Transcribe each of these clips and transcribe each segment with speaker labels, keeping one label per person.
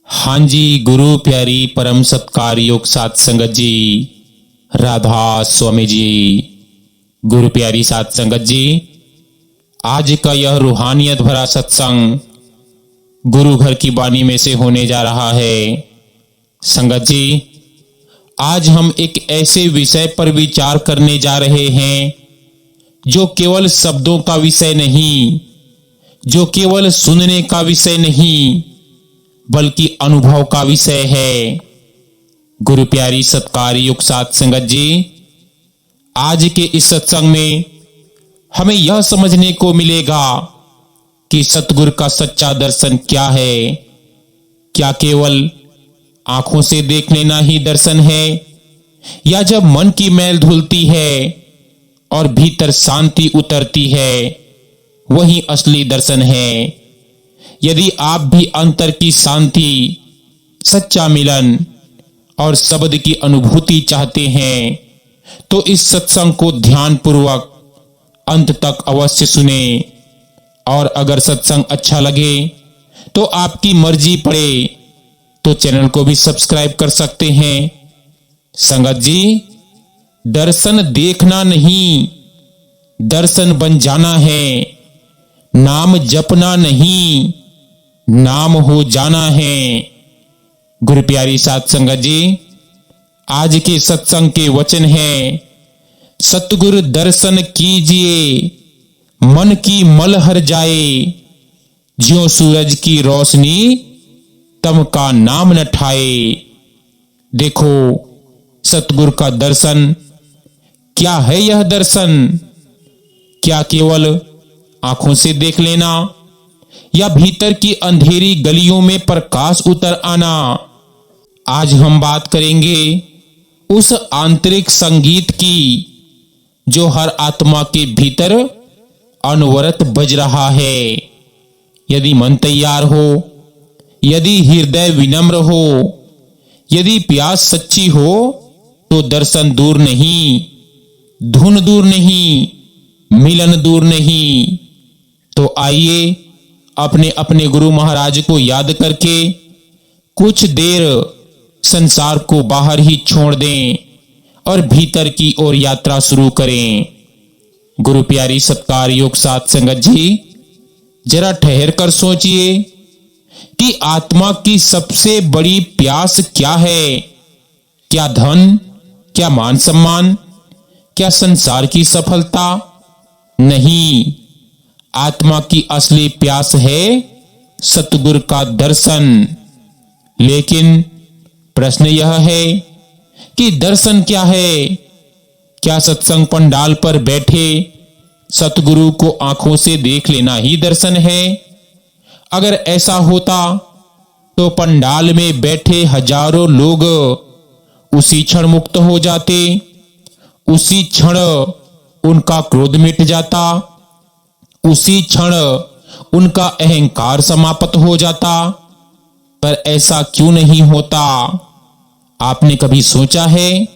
Speaker 1: हाँ जी, गुरु प्यारी परम सत्कार योग सात संगत जी, राधा स्वामी जी। गुरु प्यारी सात संगत जी, आज का यह रूहानियत भरा सत्संग गुरु घर की वाणी में से होने जा रहा है। संगत जी, आज हम एक ऐसे विषय पर विचार करने जा रहे हैं जो केवल शब्दों का विषय नहीं, जो केवल सुनने का विषय नहीं, बल्कि अनुभव का विषय है। गुरु प्यारी सत्कार युक्त सात संगत जी, आज के इस सत्संग में हमें यह समझने को मिलेगा कि सतगुरु का सच्चा दर्शन क्या है। क्या केवल आंखों से देख लेना ही दर्शन है, या जब मन की मैल धुलती है और भीतर शांति उतरती है, वही असली दर्शन है। यदि आप भी अंतर की शांति, सच्चा मिलन और शब्द की अनुभूति चाहते हैं, तो इस सत्संग को ध्यान पूर्वक अंत तक अवश्य सुने। और अगर सत्संग अच्छा लगे तो आपकी मर्जी पड़े तो चैनल को भी सब्सक्राइब कर सकते हैं। संगत जी, दर्शन देखना नहीं, दर्शन बन जाना है। नाम जपना नहीं, नाम हो जाना है। गुरु प्यारी सात संगत जी, आज के सत्संग के वचन हैं, सतगुरु दर्शन कीजिए, मन की मल हर जाए, ज्यों सूरज की रोशनी तम का नाम न ठाए। देखो, सतगुरु का दर्शन क्या है। यह दर्शन क्या केवल आंखों से देख लेना, या भीतर की अंधेरी गलियों में प्रकाश उतर आना। आज हम बात करेंगे उस आंतरिक संगीत की जो हर आत्मा के भीतर अनवरत बज रहा है। यदि मन तैयार हो, यदि हृदय विनम्र हो, यदि प्यास सच्ची हो, तो दर्शन दूर नहीं, धुन दूर नहीं, मिलन दूर नहीं। तो आइए अपने अपने गुरु महाराज को याद करके कुछ देर संसार को बाहर ही छोड़ दें और भीतर की ओर यात्रा शुरू करें। गुरु प्यारी सत्कार योग सात संगत जी, जरा ठहर कर सोचिए कि आत्मा की सबसे बड़ी प्यास क्या है। क्या धन, क्या मान सम्मान, क्या संसार की सफलता? नहीं, आत्मा की असली प्यास है सतगुरु का दर्शन। लेकिन प्रश्न यह है कि दर्शन क्या है। क्या सत्संग पंडाल पर बैठे सतगुरु को आंखों से देख लेना ही दर्शन है? अगर ऐसा होता तो पंडाल में बैठे हजारों लोग उसी क्षण मुक्त हो जाते, उसी क्षण उनका क्रोध मिट जाता, उसी क्षण उनका अहंकार समाप्त हो जाता। पर ऐसा क्यों नहीं होता? आपने कभी सोचा है?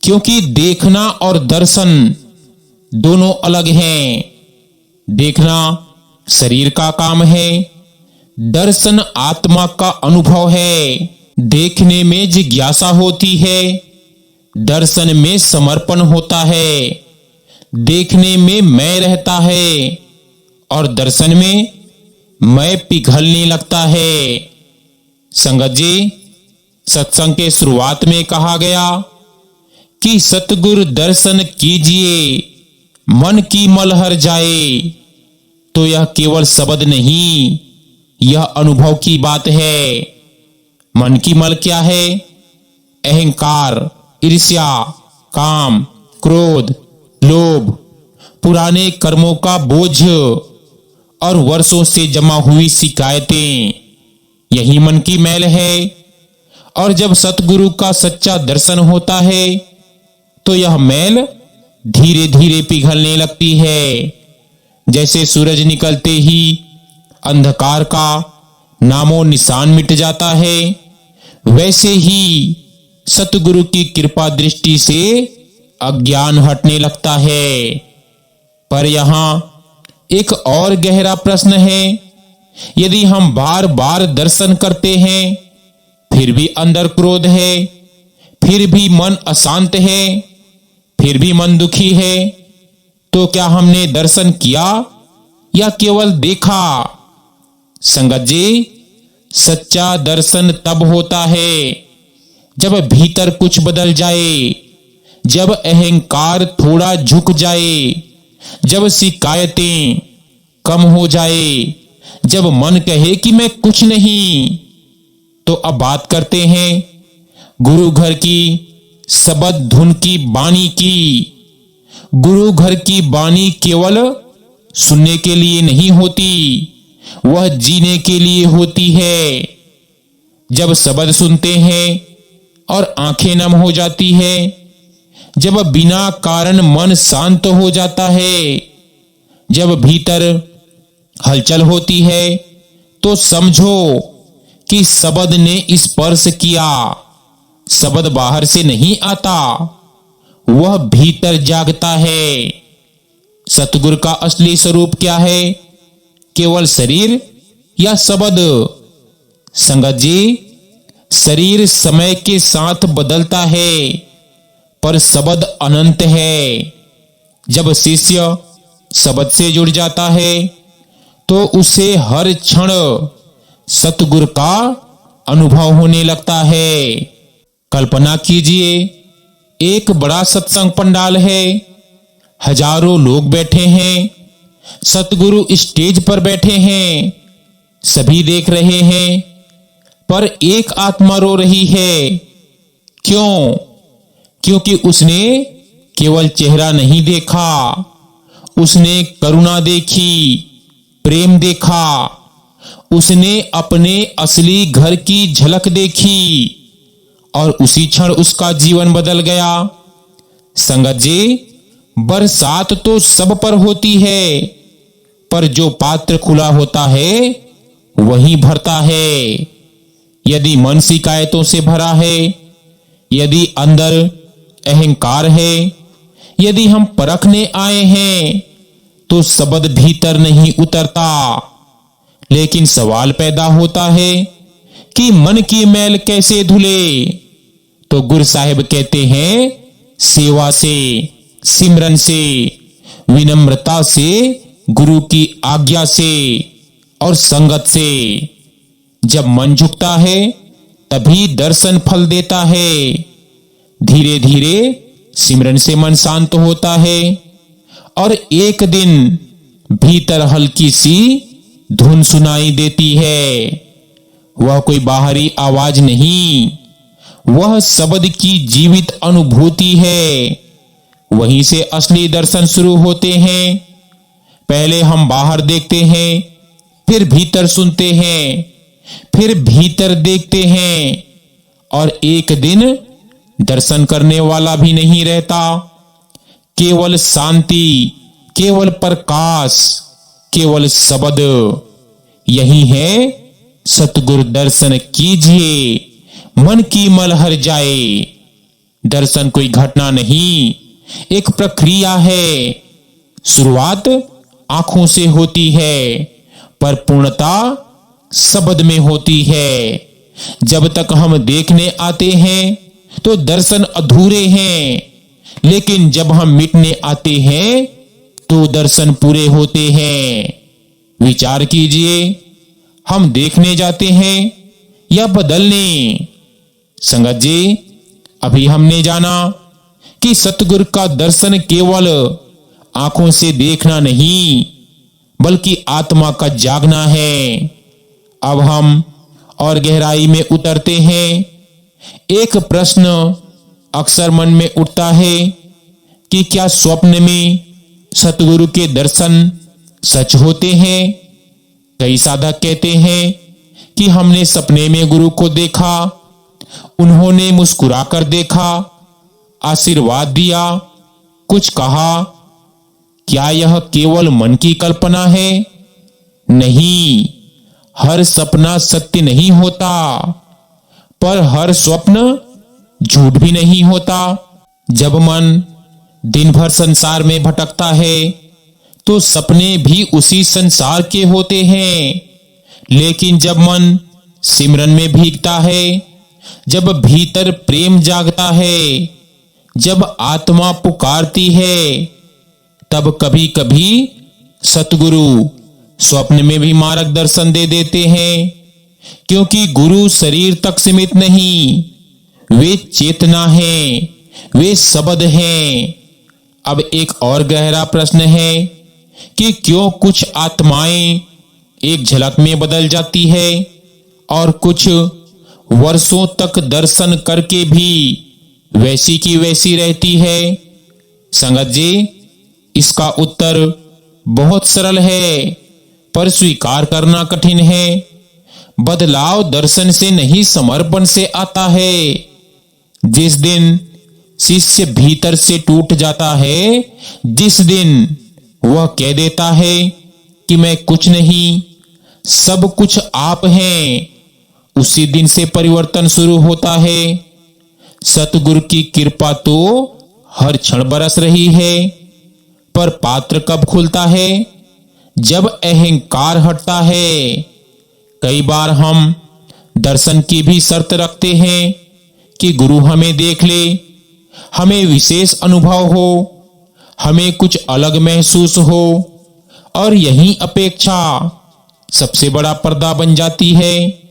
Speaker 1: क्योंकि देखना और दर्शन दोनों अलग हैं। देखना शरीर का काम है, दर्शन आत्मा का अनुभव है। देखने में जिज्ञासा होती है, दर्शन में समर्पण होता है। देखने में मैं रहता है और दर्शन में मैं पिघलने लगता है। संगत जी, सत्संग के शुरुआत में कहा गया कि सतगुरु दर्शन कीजिए, मन की मल हर जाए। तो यह केवल शब्द नहीं, यह अनुभव की बात है। मन की मल क्या है? अहंकार, ईर्ष्या, काम, क्रोध, लोभ, पुराने कर्मों का बोझ और वर्षों से जमा हुई शिकायतें, यही मन की मैल है। और जब सतगुरु का सच्चा दर्शन होता है तो यह मैल धीरे धीरे पिघलने लगती है। जैसे सूरज निकलते ही अंधकार का नामो निशान मिट जाता है, वैसे ही सतगुरु की कृपा दृष्टि से अज्ञान हटने लगता है। पर यहां एक और गहरा प्रश्न है यदि हम बार बार दर्शन करते हैं, फिर भी अंदर क्रोध है, फिर भी मन अशांत है, फिर भी मन दुखी है, तो क्या हमने दर्शन किया या केवल देखा? संगत जी, सच्चा दर्शन तब होता है जब भीतर कुछ बदल जाए, जब अहंकार थोड़ा झुक जाए, जब शिकायतें कम हो जाए, जब मन कहे कि मैं कुछ नहीं। तो अब बात करते हैं गुरु घर की शब्द धुन की वाणी की। गुरु घर की वाणी केवल सुनने के लिए नहीं होती, वह जीने के लिए होती है। जब शब्द सुनते हैं और आंखें नम हो जाती है, जब बिना कारण मन शांत हो जाता है, जब भीतर हलचल होती है, तो समझो कि शब्द ने स्पर्श किया। शब्द बाहर से नहीं आता, वह भीतर जागता है। सतगुरु का असली स्वरूप क्या है? केवल शरीर या शब्द? संगत जी, शरीर समय के साथ बदलता है, पर शब्द अनंत है। जब शिष्य शब्द से जुड़ जाता है, तो उसे हर क्षण सतगुरु का अनुभव होने लगता है। कल्पना कीजिए, एक बड़ा सत्संग पंडाल है, हजारों लोग बैठे हैं, सतगुरु स्टेज पर बैठे हैं, सभी देख रहे हैं, पर एक आत्मा रो रही है। क्यों? क्योंकि उसने केवल चेहरा नहीं देखा, उसने करुणा देखी, प्रेम देखा, उसने अपने असली घर की झलक देखी, और उसी क्षण उसका जीवन बदल गया। संगत जी, बरसात तो सब पर होती है, पर जो पात्र खुला होता है वही भरता है। यदि मन शिकायतों से भरा है, यदि अंदर अहंकार है, यदि हम परखने आए हैं, तो शब्द भीतर नहीं उतरता। लेकिन सवाल पैदा होता है कि मन की मैल कैसे धुले? तो गुरु साहिब कहते हैं, सेवा से, सिमरन से, विनम्रता से, गुरु की आज्ञा से और संगत से। जब मन झुकता है, तभी दर्शन फल देता है। धीरे धीरे सिमरन से मन शांत होता है, और एक दिन भीतर हल्की सी धुन सुनाई देती है। वह कोई बाहरी आवाज नहीं, वह शब्द की जीवित अनुभूति है। वहीं से असली दर्शन शुरू होते हैं। पहले हम बाहर देखते हैं, फिर भीतर सुनते हैं, फिर भीतर देखते हैं, और एक दिन दर्शन करने वाला भी नहीं रहता। केवल शांति, केवल प्रकाश, केवल शब्द। यही है सतगुरु दर्शन कीजिए, मन की मल हर जाए। दर्शन कोई घटना नहीं, एक प्रक्रिया है। शुरुआत आंखों से होती है, पर पूर्णता शब्द में होती है। जब तक हम देखने आते हैं, तो दर्शन अधूरे हैं, लेकिन जब हम मिटने आते हैं, तो दर्शन पूरे होते हैं। विचार कीजिए, हम देखने जाते हैं या बदलने? संगत जी, अभी हमने जाना कि सतगुरु का दर्शन केवल आंखों से देखना नहीं, बल्कि आत्मा का जागना है। अब हम और गहराई में उतरते हैं। एक प्रश्न अक्सर मन में उठता है कि क्या स्वप्न में सतगुरु के दर्शन सच होते हैं? कई साधक कहते हैं कि हमने सपने में गुरु को देखा, उन्होंने मुस्कुराकर देखा, आशीर्वाद दिया, कुछ कहा। क्या यह केवल मन की कल्पना है? नहीं, हर सपना सत्य नहीं होता, पर हर स्वप्न झूठ भी नहीं होता। जब मन दिन भर संसार में भटकता है, तो सपने भी उसी संसार के होते हैं। लेकिन जब मन सिमरन में भीगता है, जब भीतर प्रेम जागता है, जब आत्मा पुकारती है, तब कभी कभी सतगुरु स्वप्न में भी मार्गदर्शन दे देते हैं। क्योंकि गुरु शरीर तक सीमित नहीं, वे चेतना हैं, वे शब्द हैं। अब एक और गहरा प्रश्न है कि क्यों कुछ आत्माएं एक झलक में बदल जाती है और कुछ वर्षों तक दर्शन करके भी वैसी की वैसी रहती है। संगत जी, इसका उत्तर बहुत सरल है, पर स्वीकार करना कठिन है। बदलाव दर्शन से नहीं, समर्पण से आता है। जिस दिन शिष्य भीतर से टूट जाता है, जिस दिन वह कह देता है कि मैं कुछ नहीं, सब कुछ आप हैं, उसी दिन से परिवर्तन शुरू होता है। सतगुरु की कृपा तो हर क्षण बरस रही है, पर पात्र कब खुलता है? जब अहंकार हटता है। कई बार हम दर्शन की भी शर्त रखते हैं कि गुरु हमें देख ले, हमें विशेष अनुभव हो, हमें कुछ अलग महसूस हो, और यही अपेक्षा सबसे बड़ा पर्दा बन जाती है।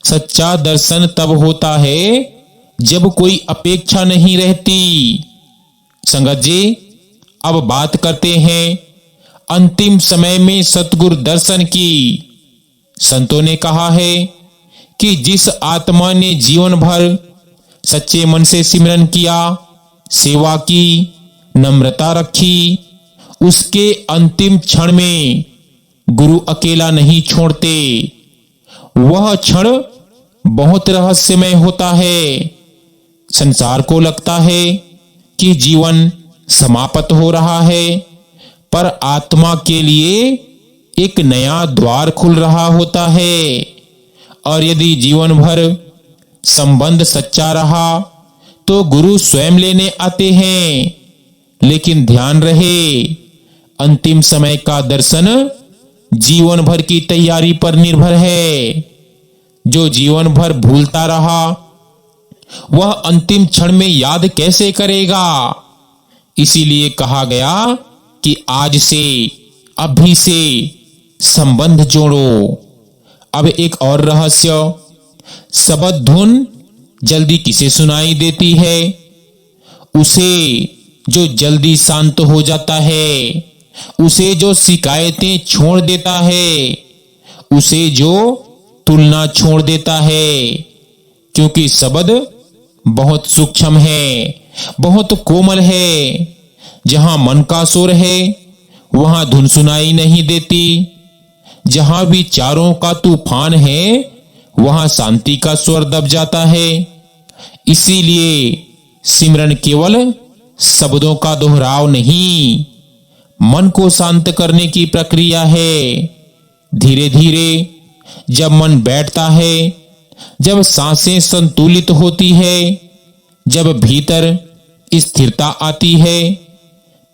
Speaker 1: सच्चा दर्शन तब होता है जब कोई अपेक्षा नहीं रहती। संगत जी, अब बात करते हैं अंतिम समय में सतगुरु दर्शन की। संतों ने कहा है कि जिस आत्मा ने जीवन भर सच्चे मन से सिमरन किया, सेवा की, नम्रता रखी, उसके अंतिम क्षण में गुरु अकेला नहीं छोड़ते। वह क्षण बहुत रहस्यमय होता है। संसार को लगता है कि जीवन समाप्त हो रहा है, पर आत्मा के लिए एक नया द्वार खुल रहा होता है। और यदि जीवन भर संबंध सच्चा रहा तो गुरु स्वयं लेने आते हैं। लेकिन ध्यान रहे, अंतिम समय का दर्शन जीवन भर की तैयारी पर निर्भर है। जो जीवन भर भूलता रहा, वह अंतिम क्षण में याद कैसे करेगा? इसीलिए कहा गया कि आज से, अभी से संबंध जोड़ो। अब एक और रहस्य, शब्द धुन जल्दी किसे सुनाई देती है? उसे जो जल्दी शांत हो जाता है, उसे जो शिकायतें छोड़ देता है, उसे जो तुलना छोड़ देता है। क्योंकि शब्द बहुत सूक्ष्म है, बहुत कोमल है। जहां मन का सुर है, वहां धुन सुनाई नहीं देती। जहां विचारों का तूफान है, वहां शांति का स्वर दब जाता है। इसीलिए सिमरन केवल शब्दों का दोहराव नहीं, मन को शांत करने की प्रक्रिया है। धीरे धीरे जब मन बैठता है, जब सांसें संतुलित होती है, जब भीतर स्थिरता आती है,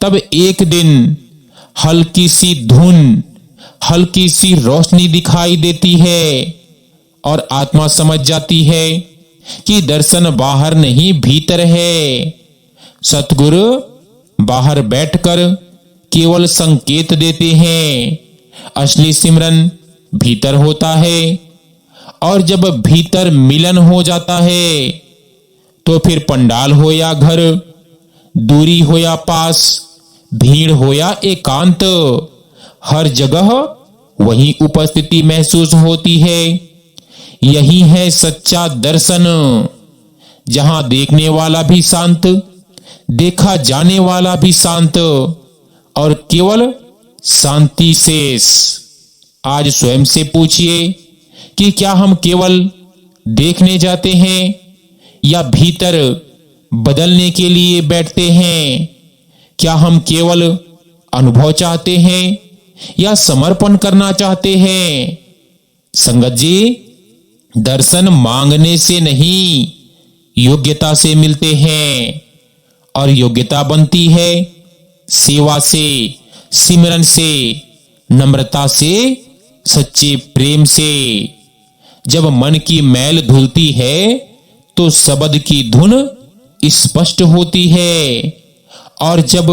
Speaker 1: तब एक दिन हल्की सी धुन, हल्की सी रोशनी दिखाई देती है और आत्मा समझ जाती है कि दर्शन बाहर नहीं, भीतर है। सतगुरु बाहर बैठकर केवल संकेत देते हैं, असली सिमरन भीतर होता है। और जब भीतर मिलन हो जाता है, तो फिर पंडाल हो या घर, दूरी हो या पास, भीड़ हो या एकांत, हर जगह वही उपस्थिति महसूस होती है। यही है सच्चा दर्शन, जहां देखने वाला भी शांत, देखा जाने वाला भी शांत, और केवल शांति शेष। आज स्वयं से पूछिए कि क्या हम केवल देखने जाते हैं या भीतर बदलने के लिए बैठते हैं? क्या हम केवल अनुभव चाहते हैं या समर्पण करना चाहते हैं? संगत जी, दर्शन मांगने से नहीं, योग्यता से मिलते हैं। और योग्यता बनती है सेवा से, सिमरन से, नम्रता से, सच्चे प्रेम से। जब मन की मैल धुलती है तो शब्द की धुन स्पष्ट होती है, और जब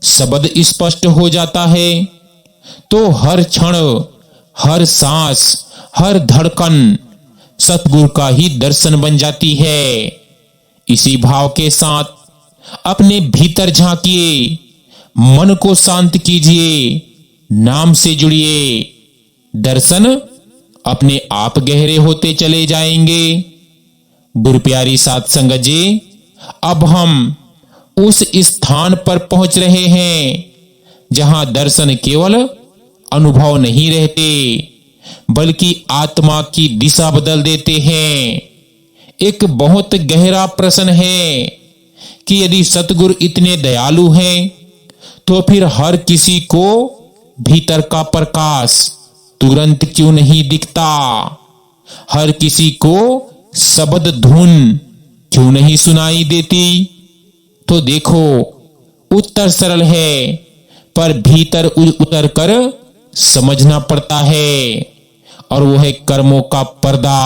Speaker 1: शब्द स्पष्ट हो जाता है तो हर क्षण, हर सांस, हर धड़कन सतगुरु का ही दर्शन बन जाती है। इसी भाव के साथ अपने भीतर झांकिए, मन को शांत कीजिए, नाम से जुड़िए। दर्शन अपने आप गहरे होते चले जाएंगे। गुरु प्यारी साध संगत जी, अब हम उस स्थान पर पहुंच रहे हैं जहां दर्शन केवल अनुभव नहीं रहते, बल्कि आत्मा की दिशा बदल देते हैं। एक बहुत गहरा प्रश्न है कि यदि सतगुरु इतने दयालु हैं तो फिर हर किसी को भीतर का प्रकाश तुरंत क्यों नहीं दिखता? हर किसी को शब्द धुन क्यों नहीं सुनाई देती? तो देखो, उत्तर सरल है, पर भीतर उतर कर समझना पड़ता है, और वो है कर्मों का पर्दा।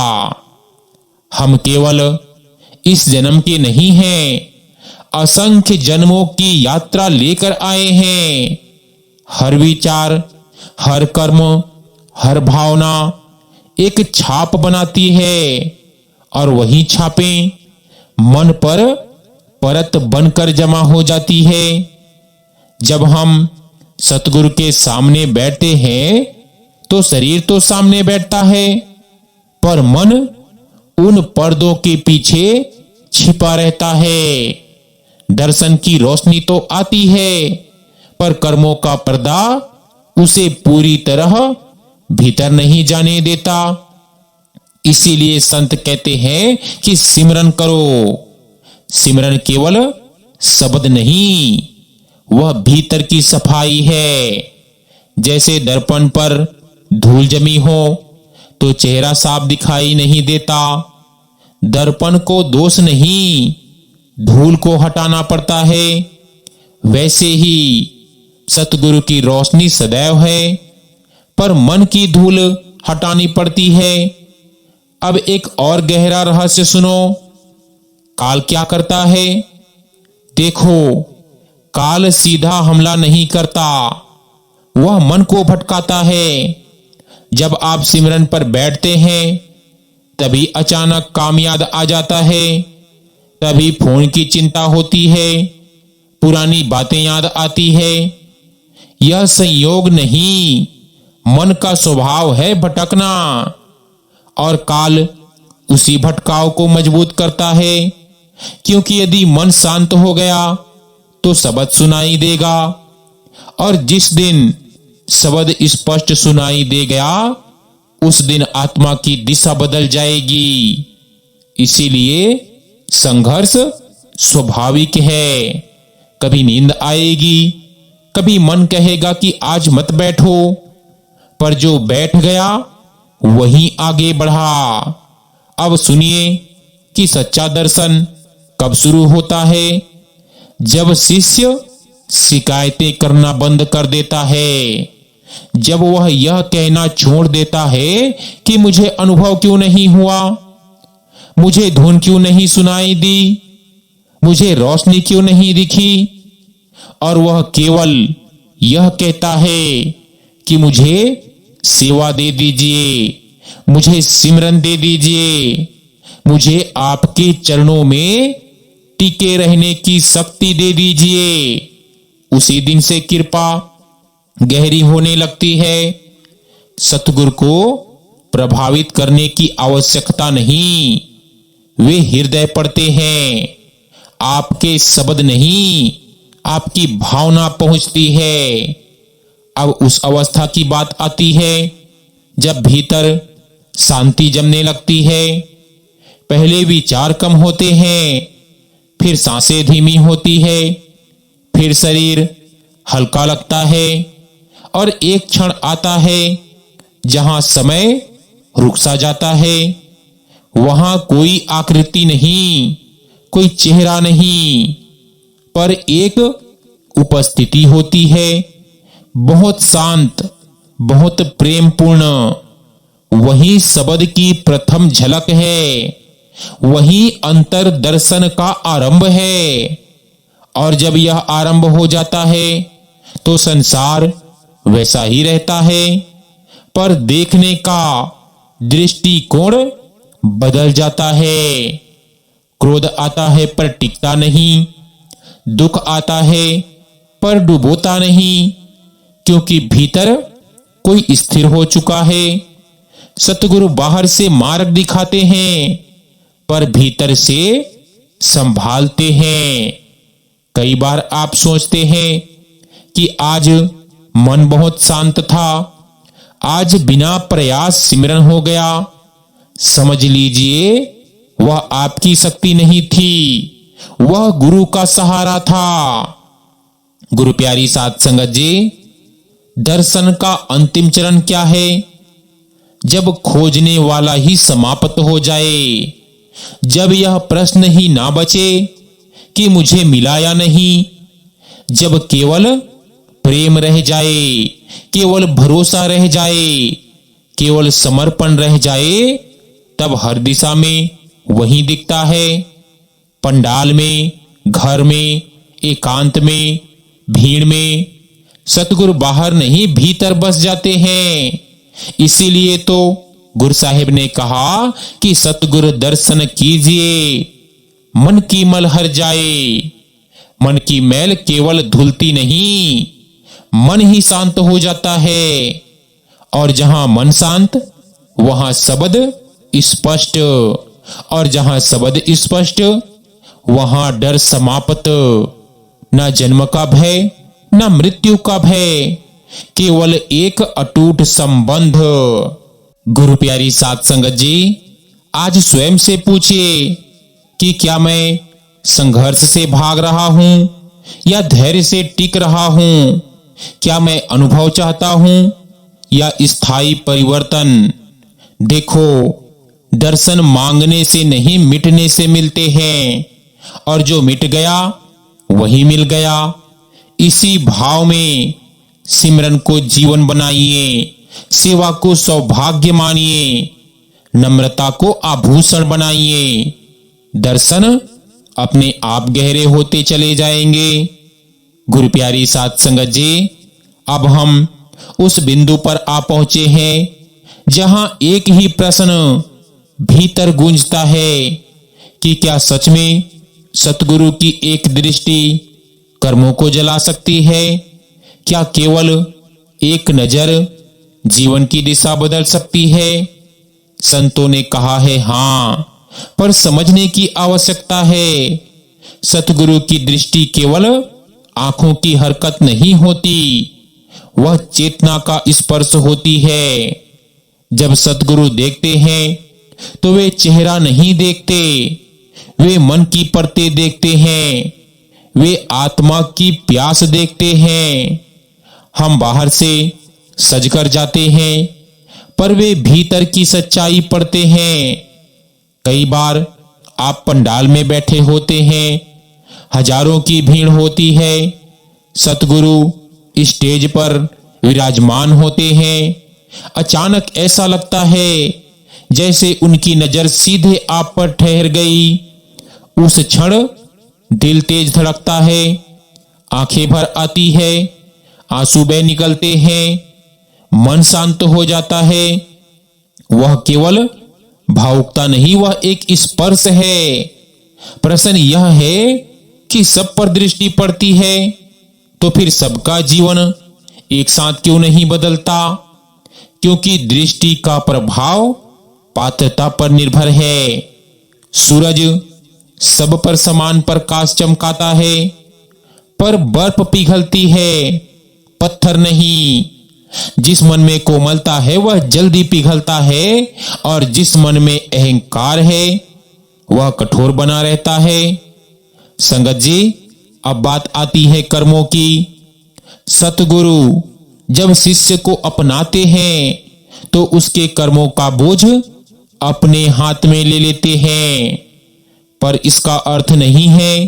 Speaker 1: हम केवल इस जन्म के नहीं हैं, असंख्य जन्मों की यात्रा लेकर आए हैं। हर विचार, हर कर्म, हर भावना एक छाप बनाती है, और वही छापें मन पर परत बनकर जमा हो जाती है। जब हम सतगुरु के सामने बैठते हैं तो शरीर तो सामने बैठता है, पर मन उन पर्दों के पीछे छिपा रहता है। दर्शन की रोशनी तो आती है, पर कर्मों का पर्दा उसे पूरी तरह भीतर नहीं जाने देता। इसीलिए संत कहते हैं कि सिमरन करो। सिमरन केवल शब्द नहीं, वह भीतर की सफाई है। जैसे दर्पण पर धूल जमी हो तो चेहरा साफ दिखाई नहीं देता। दर्पण को दोष नहीं, धूल को हटाना पड़ता है। वैसे ही सतगुरु की रोशनी सदैव है, पर मन की धूल हटानी पड़ती है। अब एक और गहरा रहस्य सुनो। काल क्या करता है? देखो, काल सीधा हमला नहीं करता, वह मन को भटकाता है। जब आप सिमरन पर बैठते हैं तभी अचानक काम याद आ जाता है, तभी फोन की चिंता होती है, पुरानी बातें याद आती है। यह संयोग नहीं, मन का स्वभाव है भटकना, और काल उसी भटकाव को मजबूत करता है। क्योंकि यदि मन शांत हो गया तो शब्द सुनाई देगा, और जिस दिन शब्द स्पष्ट सुनाई दे गया उस दिन आत्मा की दिशा बदल जाएगी। इसीलिए संघर्ष स्वाभाविक है। कभी नींद आएगी, कभी मन कहेगा कि आज मत बैठो, पर जो बैठ गया वही आगे बढ़ा। अब सुनिए कि सच्चा दर्शन कब शुरू होता है? जब शिष्य शिकायतें करना बंद कर देता है, जब वह यह कहना छोड़ देता है कि मुझे अनुभव क्यों नहीं हुआ, मुझे धुन क्यों नहीं सुनाई दी, मुझे रोशनी क्यों नहीं दिखी, और वह केवल यह कहता है कि मुझे सेवा दे दीजिए, मुझे सिमरन दे दीजिए, मुझे आपके चरणों में टिके रहने की शक्ति दे दीजिए। उसी दिन से कृपा गहरी होने लगती है। सतगुरु को प्रभावित करने की आवश्यकता नहीं, वे हृदय पढ़ते हैं। आपके शब्द नहीं, आपकी भावना पहुंचती है। अब उस अवस्था की बात आती है जब भीतर शांति जमने लगती है। पहले विचार कम होते हैं, फिर सांसें धीमी होती है, फिर शरीर हल्का लगता है, और एक क्षण आता है जहां समय रुक सा जाता है। वहां कोई आकृति नहीं, कोई चेहरा नहीं, पर एक उपस्थिति होती है, बहुत शांत, बहुत प्रेमपूर्ण, वही शब्द की प्रथम झलक है, वही अंतर दर्शन का आरंभ है। और जब यह आरंभ हो जाता है तो संसार वैसा ही रहता है, पर देखने का दृष्टिकोण बदल जाता है। क्रोध आता है पर टिकता नहीं, दुख आता है पर डुबोता नहीं, क्योंकि भीतर कोई स्थिर हो चुका है। सतगुरु बाहर से मार्ग दिखाते हैं पर भीतर से संभालते हैं। कई बार आप सोचते हैं कि आज मन बहुत शांत था, आज बिना प्रयास सिमरन हो गया। समझ लीजिए वह आपकी शक्ति नहीं थी, वह गुरु का सहारा था। गुरु प्यारी साध संगत जी, दर्शन का अंतिम चरण क्या है? जब खोजने वाला ही समाप्त हो जाए, जब यह प्रश्न ही ना बचे कि मुझे मिला या नहीं, जब केवल प्रेम रह जाए, केवल भरोसा रह जाए, केवल समर्पण रह जाए, तब हर दिशा में वही दिखता है। पंडाल में, घर में, एकांत में, भीड़ में सतगुरु बाहर नहीं भीतर बस जाते हैं। इसीलिए तो गुरु साहिब ने कहा कि सतगुरु दर्शन कीजिए, मन की मल हर जाए। मन की मैल केवल धुलती नहीं, मन ही शांत हो जाता है। और जहां मन शांत वहां शब्द स्पष्ट, और जहां शब्द स्पष्ट वहां डर समाप्त। न जन्म का भय, न मृत्यु का भय, केवल एक अटूट संबंध। गुरु प्यारी साध संगत जी, आज स्वयं से पूछिए कि क्या मैं संघर्ष से भाग रहा हूं या धैर्य से टिक रहा हूं? क्या मैं अनुभव चाहता हूं या स्थायी परिवर्तन? देखो, दर्शन मांगने से नहीं मिटने से मिलते हैं, और जो मिट गया वही मिल गया। इसी भाव में सिमरन को जीवन बनाइए, सेवा को सौभाग्य मानिए, नम्रता को आभूषण बनाइए। दर्शन अपने आप गहरे होते चले जाएंगे। गुरु प्यारी साध संगत जी, अब हम उस बिंदु पर आ पहुंचे हैं जहां एक ही प्रश्न भीतर गूंजता है कि क्या सच में सतगुरु की एक दृष्टि कर्मों को जला सकती है? क्या केवल एक नजर जीवन की दिशा बदल सकती है? संतों ने कहा है हाँ, पर समझने की आवश्यकता है। सतगुरु की दृष्टि केवल आंखों की हरकत नहीं होती, वह चेतना का स्पर्श होती है। जब सतगुरु देखते हैं तो वे चेहरा नहीं देखते, वे मन की परतें देखते हैं, वे आत्मा की प्यास देखते हैं। हम बाहर से सजकर जाते हैं, पर वे भीतर की सच्चाई पढ़ते हैं। कई बार आप पंडाल में बैठे होते हैं, हजारों की भीड़ होती है, सतगुरु स्टेज पर विराजमान होते हैं। अचानक ऐसा लगता है जैसे उनकी नजर सीधे आप पर ठहर गई। उस क्षण दिल तेज धड़कता है, आंखें भर आती है, आंसू बह निकलते हैं, मन शांत हो जाता है। वह केवल भावुकता नहीं, वह एक स्पर्श है। प्रश्न यह है कि सब पर दृष्टि पड़ती है, तो फिर सबका जीवन एक साथ क्यों नहीं बदलता? क्योंकि दृष्टि का प्रभाव पात्रता पर निर्भर है। सूरज सब पर समान प्रकाश चमकाता है, पर बर्फ पिघलती है, पत्थर नहीं। जिस मन में कोमलता है वह जल्दी पिघलता है, और जिस मन में अहंकार है वह कठोर बना रहता है। संगत जी, अब बात आती है कर्मों की। सतगुरु जब शिष्य को अपनाते हैं तो उसके कर्मों का बोझ अपने हाथ में ले लेते हैं, पर इसका अर्थ नहीं है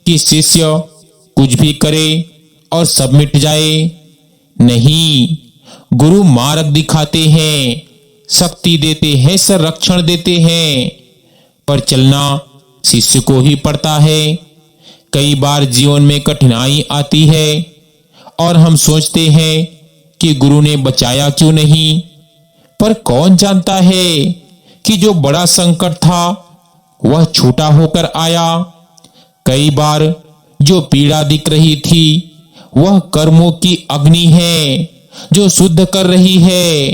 Speaker 1: कि शिष्य कुछ भी करे और सब मिट जाए। नहीं, गुरु मार्ग दिखाते हैं, शक्ति देते हैं, संरक्षण देते हैं, पर चलना शिष्य को ही पड़ता है। कई बार जीवन में कठिनाई आती है और हम सोचते हैं कि गुरु ने बचाया क्यों नहीं, पर कौन जानता है कि जो बड़ा संकट था वह छोटा होकर आया। कई बार जो पीड़ा दिख रही थी वह कर्मों की अग्नि है जो शुद्ध कर रही है।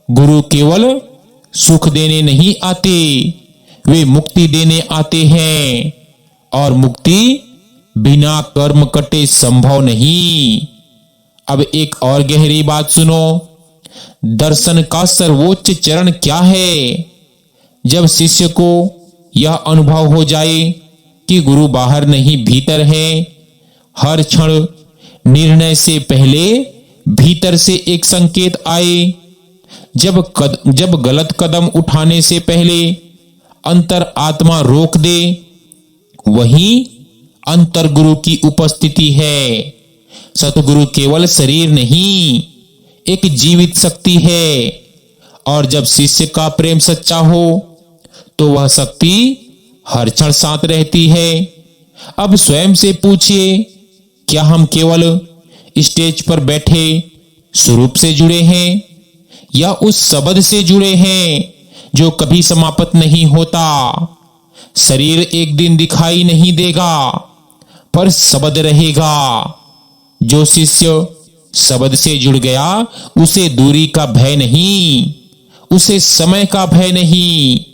Speaker 1: गुरु केवल सुख देने नहीं आते, वे मुक्ति देने आते हैं, और मुक्ति बिना कर्म कटे संभव नहीं। अब एक और गहरी बात सुनो, दर्शन का सर्वोच्च चरण क्या है? जब शिष्य को यह अनुभव हो जाए कि गुरु बाहर नहीं भीतर है, हर क्षण निर्णय से पहले भीतर से एक संकेत आए, जब गलत कदम उठाने से पहले अंतर आत्मा रोक दे, वही अंतर गुरु की उपस्थिति है। सतगुरु केवल शरीर नहीं, एक जीवित शक्ति है, और जब शिष्य का प्रेम सच्चा हो तो वह शक्ति हर क्षण साथ रहती है। अब स्वयं से पूछिए, क्या हम केवल स्टेज पर बैठे स्वरूप से जुड़े हैं, या उस शब्द से जुड़े हैं जो कभी समाप्त नहीं होता? शरीर एक दिन दिखाई नहीं देगा, पर शब्द रहेगा। जो शिष्य शब्द से जुड़ गया उसे दूरी का भय नहीं, उसे समय का भय नहीं।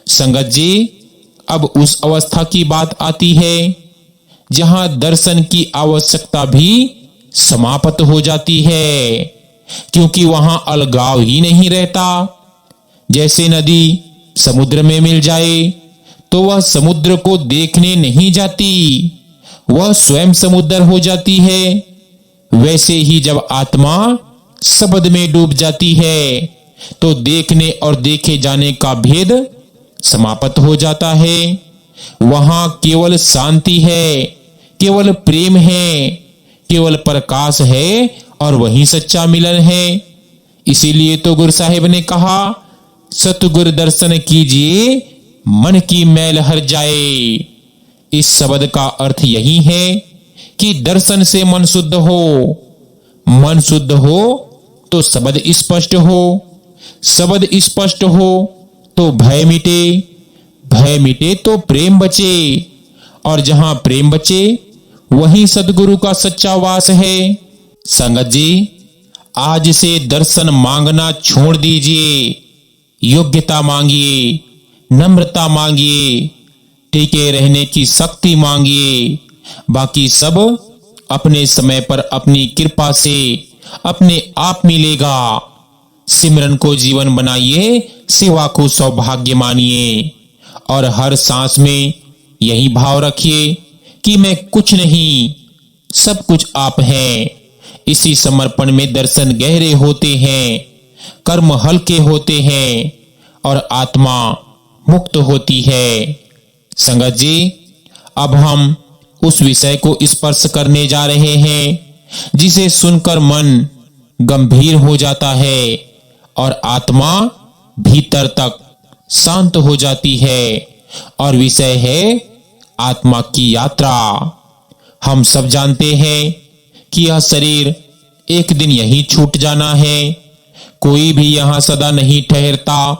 Speaker 1: संगत जी, अब उस अवस्था की बात आती है जहां दर्शन की आवश्यकता भी समाप्त हो जाती है, क्योंकि वहां अलगाव ही नहीं रहता। जैसे नदी समुद्र में मिल जाए तो वह समुद्र को देखने नहीं जाती, वह स्वयं समुद्र हो जाती है। वैसे ही जब आत्मा शब्द में डूब जाती है तो देखने और देखे जाने का भेद समाप्त हो जाता है। वहां केवल शांति है, केवल प्रेम है, केवल प्रकाश है, और वही सच्चा मिलन है। इसीलिए तो गुरु साहिब ने कहा, सतगुरु दर्शन कीजिए मन की मैल हर जाए। इस शब्द का अर्थ यही है कि दर्शन से मन शुद्ध हो, मन शुद्ध हो तो शब्द स्पष्ट हो, शब्द स्पष्ट हो तो भय मिटे, भय मिटे तो प्रेम बचे, और जहां प्रेम बचे वहीं सद्गुरु का सच्चा वास है। संगत जी, आज से दर्शन मांगना छोड़ दीजिए, योग्यता मांगिए, नम्रता मांगिए, टिके रहने की शक्ति मांगिए। बाकी सब अपने समय पर अपनी कृपा से अपने आप मिलेगा। सिमरन को जीवन बनाइए, सेवा को सौभाग्य मानिए, और हर सांस में यही भाव रखिए कि मैं कुछ नहीं, सब कुछ आप हैं। इसी समर्पण में दर्शन गहरे होते हैं, कर्म हल्के होते हैं, और आत्मा मुक्त होती है। संगत जी, अब हम उस विषय को स्पर्श करने जा रहे हैं जिसे सुनकर मन गंभीर हो जाता है और आत्मा भीतर तक शांत हो जाती है, और विषय है आत्मा की यात्रा। हम सब जानते हैं कि यह शरीर एक दिन यहीं छूट जाना है, कोई भी यहां सदा नहीं ठहरता।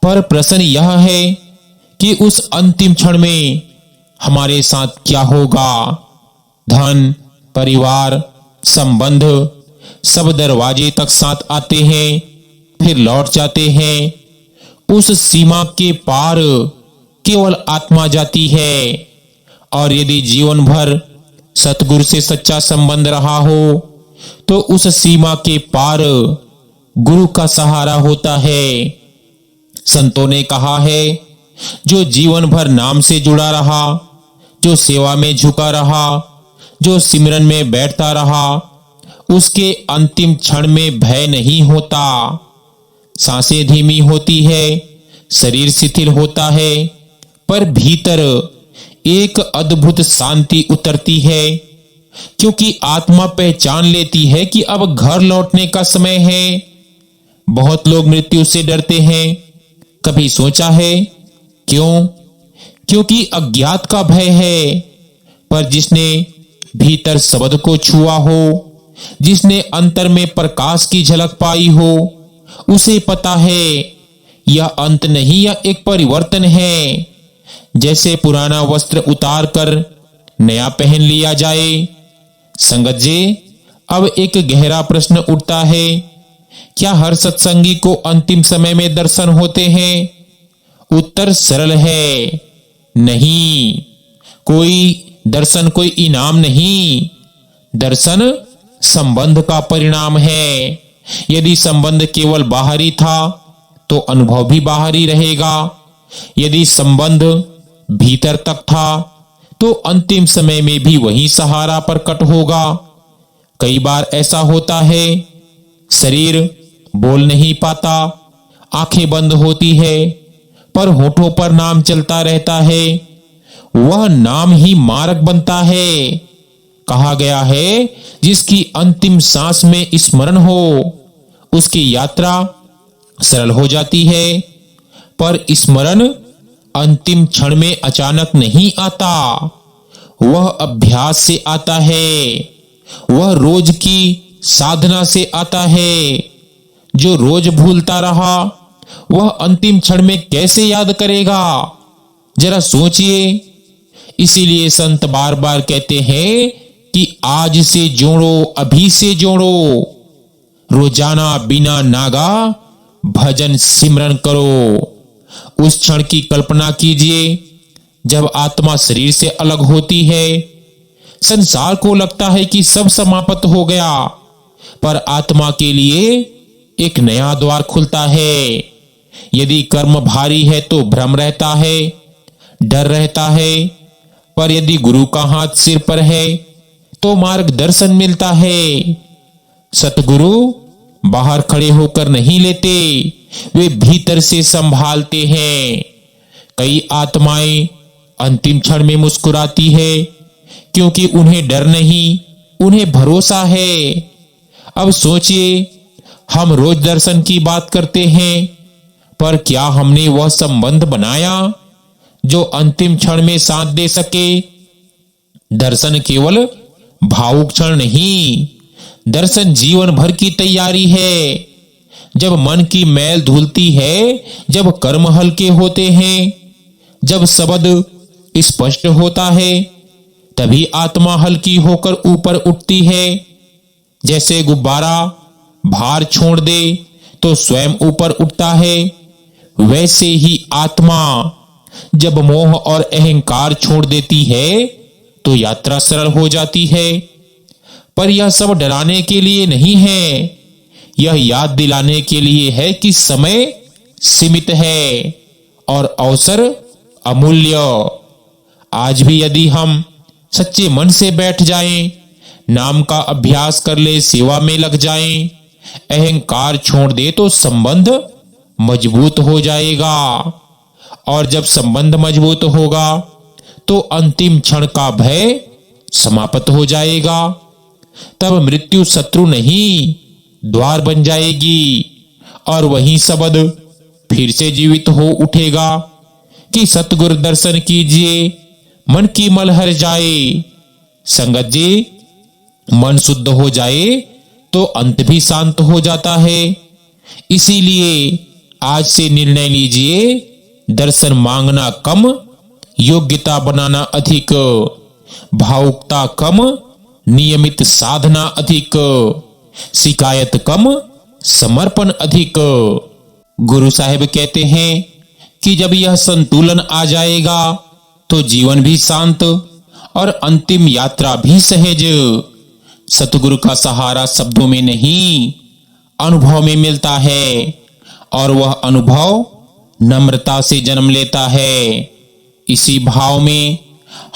Speaker 1: पर प्रश्न यह है कि उस अंतिम क्षण में हमारे साथ क्या होगा। धन, परिवार, संबंध सब दरवाजे तक साथ आते हैं, फिर लौट जाते हैं। उस सीमा के पार केवल आत्मा जाती है, और यदि जीवन भर सतगुरु से सच्चा संबंध रहा हो तो उस सीमा के पार गुरु का सहारा होता है। संतों ने कहा है, जो जीवन भर नाम से जुड़ा रहा, जो सेवा में झुका रहा, जो सिमरन में बैठता रहा, उसके अंतिम क्षण में भय नहीं होता। सांसें धीमी होती है, शरीर शिथिल होता है, पर भीतर एक अद्भुत शांति उतरती है। क्योंकि आत्मा पहचान लेती है कि अब घर लौटने का समय है। बहुत लोग मृत्यु से डरते हैं। कभी सोचा है क्यों? क्योंकि अज्ञात का भय है। पर जिसने भीतर शब्द को छुआ हो, जिसने अंतर में प्रकाश की झलक पाई हो, उसे पता है यह अंत नहीं, यह एक परिवर्तन है। जैसे पुराना वस्त्र उतार कर नया पहन लिया जाए। संगत जी, अब एक गहरा प्रश्न उठता है, क्या हर सत्संगी को अंतिम समय में दर्शन होते हैं? उत्तर सरल है, नहीं। कोई दर्शन कोई इनाम नहीं। दर्शन संबंध का परिणाम है। यदि संबंध केवल बाहरी था तो अनुभव भी बाहरी रहेगा। यदि संबंध भीतर तक था तो अंतिम समय में भी वही सहारा प्रकट होगा। कई बार ऐसा होता है, शरीर बोल नहीं पाता, आंखें बंद होती है, पर होठों पर नाम चलता रहता है। वह नाम ही मार्ग बनता है। कहा गया है, जिसकी अंतिम सांस में स्मरण हो उसकी यात्रा सरल हो जाती है। पर स्मरण अंतिम क्षण में अचानक नहीं आता, वह अभ्यास से आता है, वह रोज की साधना से आता है। जो रोज भूलता रहा वह अंतिम क्षण में कैसे याद करेगा? जरा सोचिए। इसीलिए संत बार बार कहते हैं कि आज से जोड़ो, अभी से जोड़ो। रोजाना बिना नागा भजन सिमरन करो। उस क्षण की कल्पना कीजिए जब आत्मा शरीर से अलग होती है। संसार को लगता है कि सब समाप्त हो गया, पर आत्मा के लिए एक नया द्वार खुलता है। यदि कर्म भारी है तो भ्रम रहता है, डर रहता है, पर यदि गुरु का हाथ सिर पर है तो मार्गदर्शन मिलता है। सतगुरु बाहर खड़े होकर नहीं लेते, वे भीतर से संभालते हैं। कई आत्माएं अंतिम क्षण में मुस्कुराती है क्योंकि उन्हें डर नहीं, उन्हें भरोसा है। अब सोचिए, हम रोज दर्शन की बात करते हैं, पर क्या हमने वह संबंध बनाया जो अंतिम क्षण में साथ दे सके? दर्शन केवल भावुक क्षण नहीं, दर्शन जीवन भर की तैयारी है। जब मन की मैल धुलती है, जब कर्म हल्के होते हैं, जब शब्द स्पष्ट होता है, तभी आत्मा हल्की होकर ऊपर उठती है। जैसे गुब्बारा भार छोड़ दे तो स्वयं ऊपर उठता है, वैसे ही आत्मा जब मोह और अहंकार छोड़ देती है तो यात्रा सरल हो जाती है। पर यह सब डराने के लिए नहीं है, यह याद दिलाने के लिए है कि समय सीमित है और अवसर अमूल्य। आज भी यदि हम सच्चे मन से बैठ जाएं, नाम का अभ्यास कर ले, सेवा में लग जाएं, अहंकार छोड़ दे तो संबंध मजबूत हो जाएगा। और जब संबंध मजबूत होगा तो अंतिम क्षण का भय समाप्त हो जाएगा। तब मृत्यु शत्रु नहीं, द्वार बन जाएगी और वही शब्द फिर से जीवित हो उठेगा कि सतगुरु दर्शन कीजिए, मन की मल हर जाए। संगत जी, मन शुद्ध हो जाए तो अंत भी शांत हो जाता है। इसीलिए आज से निर्णय लीजिए, दर्शन मांगना कम, योग्यता बनाना अधिक, भावुकता कम, नियमित साधना अधिक, शिकायत कम, समर्पण अधिक। गुरु साहिब कहते हैं कि जब यह संतुलन आ जाएगा तो जीवन भी शांत और अंतिम यात्रा भी सहज। सतगुरु का सहारा शब्दों में नहीं, अनुभव में मिलता है, और वह अनुभव नम्रता से जन्म लेता है। इसी भाव में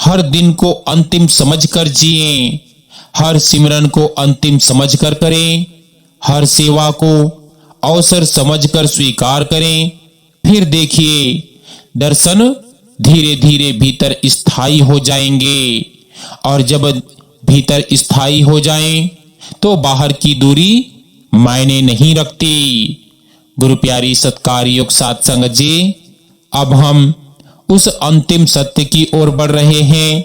Speaker 1: हर दिन को अंतिम समझकर जिएं, हर सिमरन को अंतिम समझकर करें, हर सेवा को अवसर समझकर स्वीकार करें। फिर देखिए, दर्शन धीरे धीरे भीतर स्थायी हो जाएंगे, और जब भीतर स्थायी हो जाएं, तो बाहर की दूरी मायने नहीं रखती। गुरु प्यारी सत्कार युक्त साध संगत जी, अब हम उस अंतिम सत्य की ओर बढ़ रहे हैं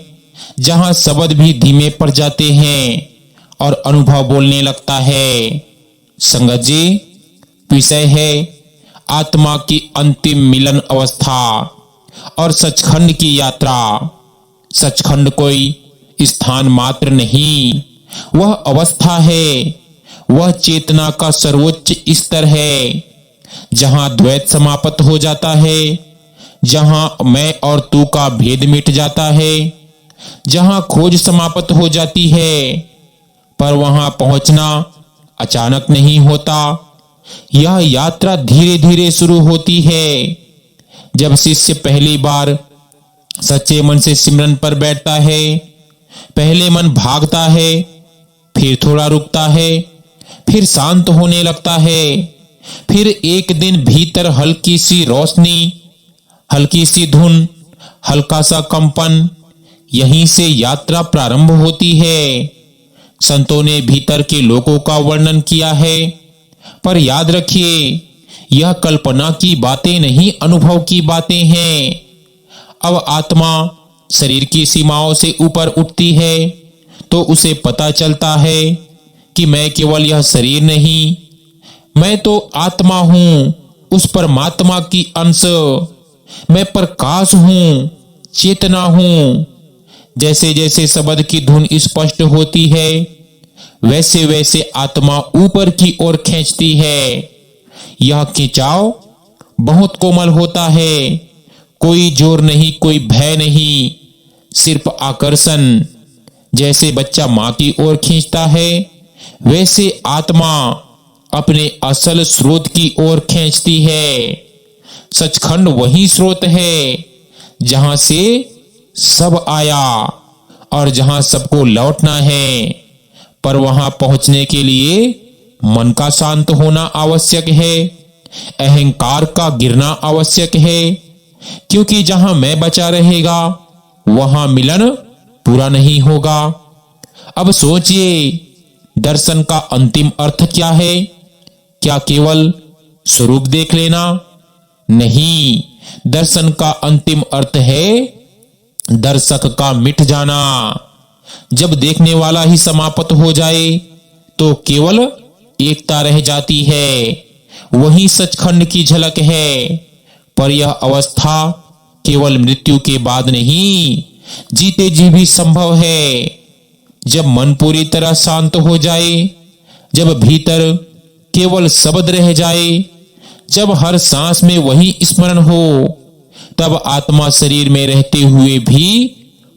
Speaker 1: जहां शब्द भी धीमे पड़ जाते हैं और अनुभव बोलने लगता है। संगत जी, विषय है आत्मा की अंतिम मिलन अवस्था और सचखंड की यात्रा। सचखंड कोई स्थान मात्र नहीं, वह अवस्था है, वह चेतना का सर्वोच्च स्तर है जहां द्वैत समाप्त हो जाता है, जहां मैं और तू का भेद मिट जाता है, जहां खोज समाप्त हो जाती है। पर वहां पहुंचना अचानक नहीं होता, यह यात्रा धीरे धीरे शुरू होती है। जब शिष्य पहली बार सच्चे मन से सिमरन पर बैठता है, पहले मन भागता है, फिर थोड़ा रुकता है, फिर शांत होने लगता है, फिर एक दिन भीतर हल्की सी रोशनी, हल्की सी धुन, हल्का सा कंपन, यहीं से यात्रा प्रारंभ होती है। संतों ने भीतर के लोगों का वर्णन किया है, पर याद रखिए, यह कल्पना की बातें नहीं, अनुभव की बातें हैं। अब आत्मा शरीर की सीमाओं से ऊपर उठती है तो उसे पता चलता है कि मैं केवल यह शरीर नहीं, मैं तो आत्मा हूं, उस परमात्मा की अंश, मैं प्रकाश हूं, चेतना हूं। जैसे जैसे शब्द की धुन स्पष्ट होती है, वैसे वैसे आत्मा ऊपर की ओर खींचती है। यह खिंचाव बहुत कोमल होता है, कोई जोर नहीं, कोई भय नहीं, सिर्फ आकर्षण। जैसे बच्चा मां की ओर खींचता है, वैसे आत्मा अपने असल स्रोत की ओर खींचती है। सचखंड वही स्रोत है जहां से सब आया और जहां सबको लौटना है। पर वहां पहुंचने के लिए मन का शांत होना आवश्यक है, अहंकार का गिरना आवश्यक है, क्योंकि जहां मैं बचा रहेगा वहां मिलन पूरा नहीं होगा। अब सोचिए, दर्शन का अंतिम अर्थ क्या है? क्या केवल स्वरूप देख लेना? नहीं, दर्शन का अंतिम अर्थ है दर्शक का मिट जाना। जब देखने वाला ही समाप्त हो जाए तो केवल एकता रह जाती है, वही सचखंड की झलक है। पर यह अवस्था केवल मृत्यु के बाद नहीं, जीते जी भी संभव है। जब मन पूरी तरह शांत हो जाए, जब भीतर केवल शब्द रह जाए, जब हर सांस में वही स्मरण हो, तब आत्मा शरीर में रहते हुए भी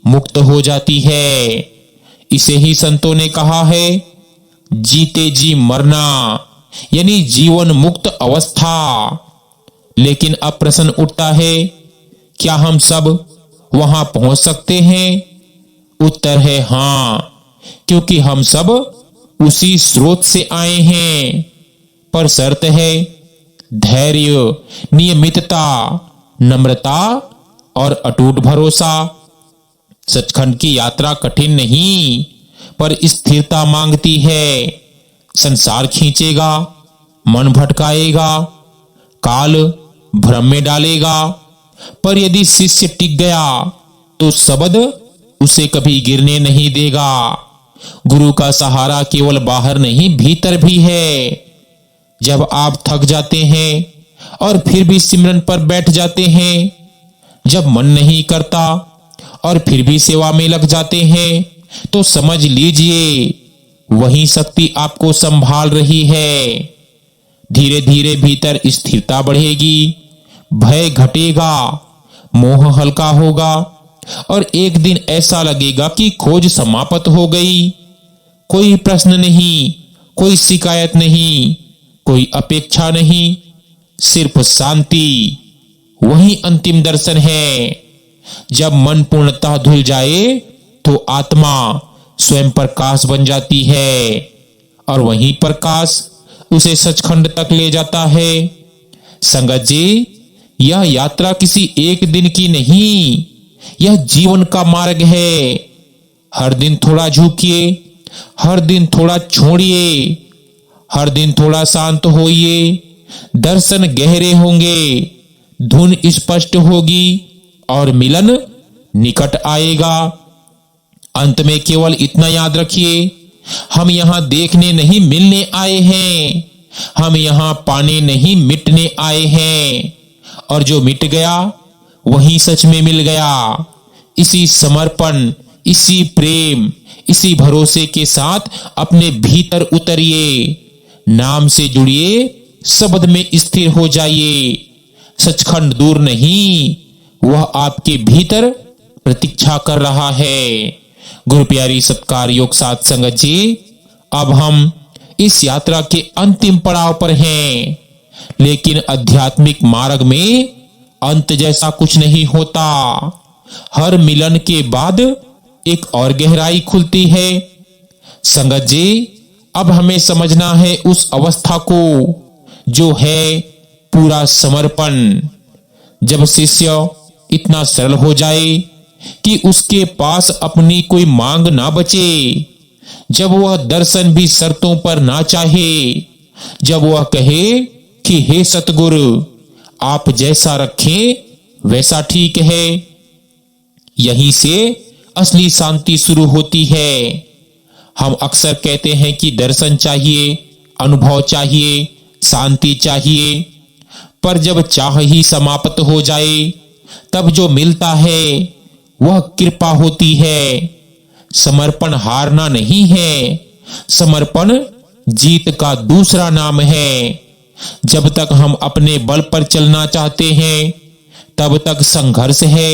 Speaker 1: मुक्त हो जाती है। इसे ही संतों ने कहा है, जीते जी मरना, यानी जीवन मुक्त अवस्था। लेकिन अब प्रश्न उठता है, क्या हम सब वहां पहुंच सकते हैं? उत्तर है हां, क्योंकि हम सब उसी स्रोत से आए हैं। पर शर्त है धैर्य, नियमितता, नम्रता और अटूट भरोसा। सचखंड की यात्रा कठिन नहीं, पर स्थिरता मांगती है। संसार खींचेगा, मन भटकाएगा, काल भ्रम में डालेगा, पर यदि शिष्य टिक गया तो शब्द उसे कभी गिरने नहीं देगा। गुरु का सहारा केवल बाहर नहीं, भीतर भी है। जब आप थक जाते हैं और फिर भी सिमरन पर बैठ जाते हैं, जब मन नहीं करता और फिर भी सेवा में लग जाते हैं, तो समझ लीजिए वही शक्ति आपको संभाल रही है। धीरे धीरे भीतर स्थिरता बढ़ेगी, भय घटेगा, मोह हल्का होगा और एक दिन ऐसा लगेगा कि खोज समाप्त हो गई। कोई प्रश्न नहीं, कोई शिकायत नहीं, कोई अपेक्षा नहीं, सिर्फ शांति। वही अंतिम दर्शन है। जब मन पूर्णतः धुल जाए तो आत्मा स्वयं प्रकाश बन जाती है और वही प्रकाश उसे सचखंड तक ले जाता है। संगत जी, यह यात्रा किसी एक दिन की नहीं, यह जीवन का मार्ग है। हर दिन थोड़ा झुकिए, हर दिन थोड़ा छोड़िए, हर दिन थोड़ा शांत होइए। दर्शन गहरे होंगे, धुन स्पष्ट होगी और मिलन निकट आएगा। अंत में केवल इतना याद रखिए, हम यहां देखने नहीं मिलने आए हैं, हम यहां पाने नहीं मिटने आए हैं। और जो मिट गया वही सच में मिल गया। इसी समर्पण, इसी प्रेम, इसी भरोसे के साथ अपने भीतर उतरिए, नाम से जुड़िए, शब्द में स्थिर हो जाइए। सचखंड दूर नहीं, वह आपके भीतर प्रतीक्षा कर रहा है। गुरु प्यारी सत्कार योग साध संगत जी, अब हम इस यात्रा के अंतिम पड़ाव पर हैं, लेकिन आध्यात्मिक मार्ग में अंत जैसा कुछ नहीं होता। हर मिलन के बाद एक और गहराई खुलती है। संगत जी, अब हमें समझना है उस अवस्था को जो है पूरा समर्पण। जब शिष्य इतना सरल हो जाए कि उसके पास अपनी कोई मांग ना बचे, जब वह दर्शन भी शर्तों पर ना चाहे, जब वह कहे कि हे सतगुरु, आप जैसा रखें वैसा ठीक है, यहीं से असली शांति शुरू होती है। हम अक्सर कहते हैं कि दर्शन चाहिए, अनुभव चाहिए, शांति चाहिए, पर जब चाह ही समाप्त हो जाए तब जो मिलता है वह कृपा होती है। समर्पण हारना नहीं है, समर्पण जीत का दूसरा नाम है। जब तक हम अपने बल पर चलना चाहते हैं तब तक संघर्ष है।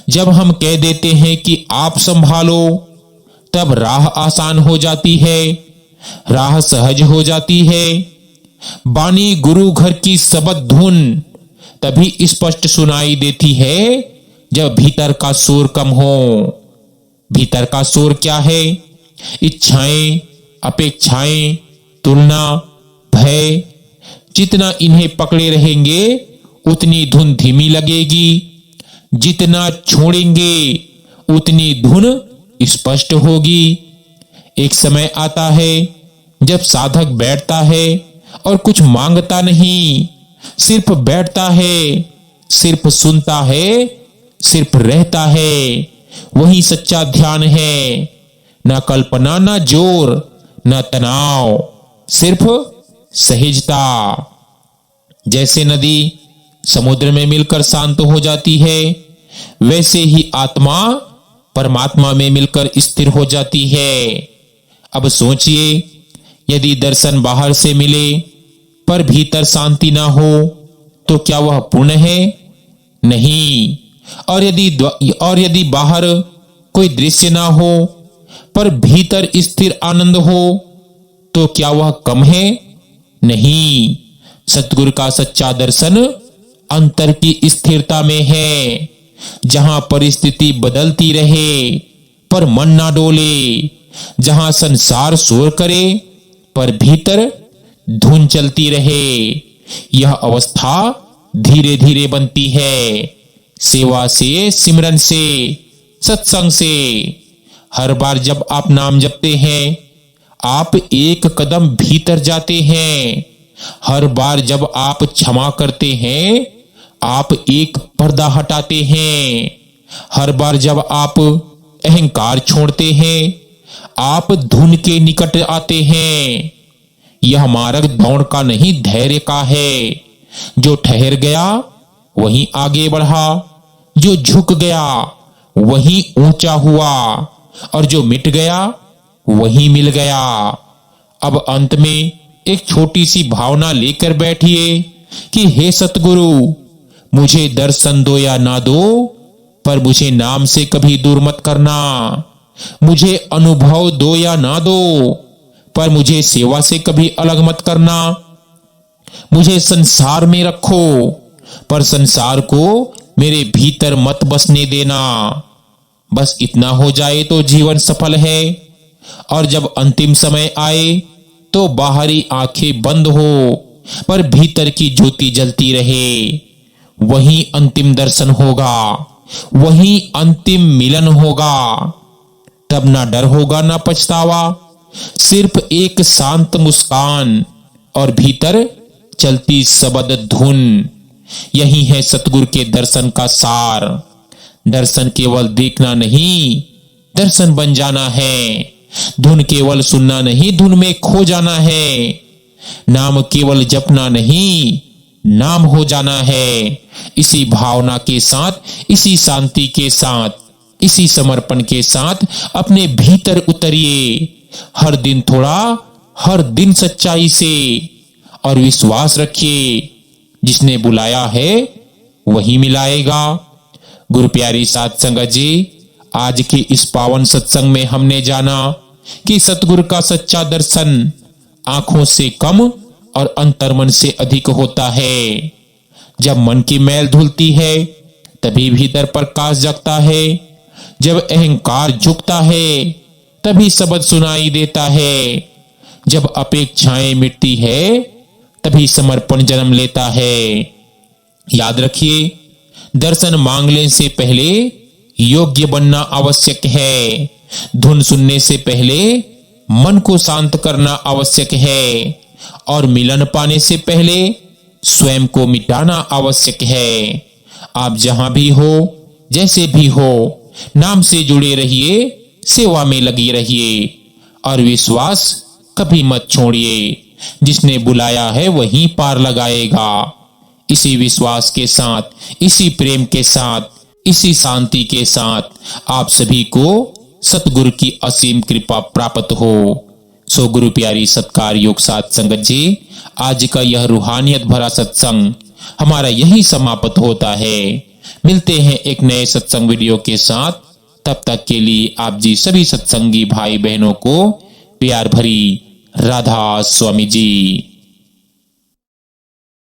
Speaker 1: जब हम कह देते हैं कि आप संभालो, तब राह आसान हो जाती है, राह सहज हो जाती है। बानी गुरु घर की शब्द धुन तभी स्पष्ट सुनाई देती है जब भीतर का शोर कम हो। भीतर का शोर क्या है? इच्छाएं, अपेक्षाएं, तुलना, भय। जितना इन्हें पकड़े रहेंगे उतनी धुन धीमी लगेगी, जितना छोड़ेंगे उतनी धुन स्पष्ट होगी। एक समय आता है जब साधक बैठता है और कुछ मांगता नहीं, सिर्फ बैठता है, सिर्फ सुनता है, सिर्फ रहता है। वही सच्चा ध्यान है। ना कल्पना, ना जोर, ना तनाव, सिर्फ सहजता। जैसे नदी समुद्र में मिलकर शांत हो जाती है, वैसे ही आत्मा परमात्मा में मिलकर स्थिर हो जाती है। अब सोचिए, यदि दर्शन बाहर से मिले पर भीतर शांति ना हो तो क्या वह पूर्ण है? नहीं। और यदि बाहर कोई दृश्य ना हो पर भीतर स्थिर आनंद हो तो क्या वह कम है? नहीं। सतगुरु का सच्चा दर्शन अंतर की स्थिरता में है, जहां परिस्थिति बदलती रहे पर मन ना डोले, जहां संसार शोर करे पर भीतर धुन चलती रहे। यह अवस्था धीरे धीरे बनती है, सेवा से, सिमरन से, सत्संग से। हर बार जब आप नाम जपते हैं आप एक कदम भीतर जाते हैं। हर बार जब आप क्षमा करते हैं आप एक पर्दा हटाते हैं। हर बार जब आप अहंकार छोड़ते हैं आप धुन के निकट आते हैं। यह मार्ग दौड़ का नहीं, धैर्य का है। जो ठहर गया वही आगे बढ़ा, जो झुक गया वही ऊंचा हुआ, और जो मिट गया वही मिल गया। अब अंत में एक छोटी सी भावना लेकर बैठिए कि हे सतगुरु, मुझे दर्शन दो या ना दो, पर मुझे नाम से कभी दूर मत करना। मुझे अनुभव दो या ना दो, पर मुझे सेवा से कभी अलग मत करना। मुझे संसार में रखो, पर संसार को मेरे भीतर मत बसने देना। बस इतना हो जाए तो जीवन सफल है। और जब अंतिम समय आए तो बाहरी आंखें बंद हो पर भीतर की ज्योति जलती रहे। वही अंतिम दर्शन होगा, वही अंतिम मिलन होगा। तब ना डर होगा ना पछतावा, सिर्फ एक शांत मुस्कान और भीतर चलती शब्द धुन। यही है सतगुरु के दर्शन का सार। दर्शन केवल देखना नहीं, दर्शन बन जाना है। धुन केवल सुनना नहीं, धुन में खो जाना है। नाम केवल जपना नहीं, नाम हो जाना है। इसी भावना के साथ, इसी शांति के साथ, इसी समर्पण के साथ अपने भीतर उतरिए। हर दिन थोड़ा, हर दिन सच्चाई से, और विश्वास रखिए, जिसने बुलाया है वही मिलाएगा। गुरु प्यारी साध संगत जी, आज के इस पावन सत्संग में हमने जाना कि सतगुरु का सच्चा दर्शन आंखों से कम और अंतर्मन से अधिक होता है। जब मन की मैल धुलती है तभी भीतर प्रकाश जगता है। जब अहंकार झुकता है तभी शब्द सुनाई देता है। जब अपेक्षाएं मिटती है तभी समर्पण जन्म लेता है। याद रखिए, दर्शन मांगने से पहले योग्य बनना आवश्यक है। धुन सुनने से पहले मन को शांत करना आवश्यक है, और मिलन पाने से पहले स्वयं को मिटाना आवश्यक है। आप जहां भी हो, जैसे भी हो, नाम से जुड़े रहिए, सेवा में लगी रहिए, और विश्वास कभी मत छोड़िए। जिसने बुलाया है वही पार लगाएगा। इसी विश्वास के साथ, इसी प्रेम के साथ, इसी शांति के साथ आप सभी को सतगुरु की असीम कृपा प्राप्त हो। सो गुरु प्यारी सत्कार योग साध संगत जी, आज का यह रूहानियत भरा सत्संग हमारा यही समाप्त होता है। मिलते हैं एक नए सत्संग वीडियो के साथ। तब तक के लिए आप जी सभी सत्संगी भाई बहनों को प्यार भरी राधा स्वामी जी।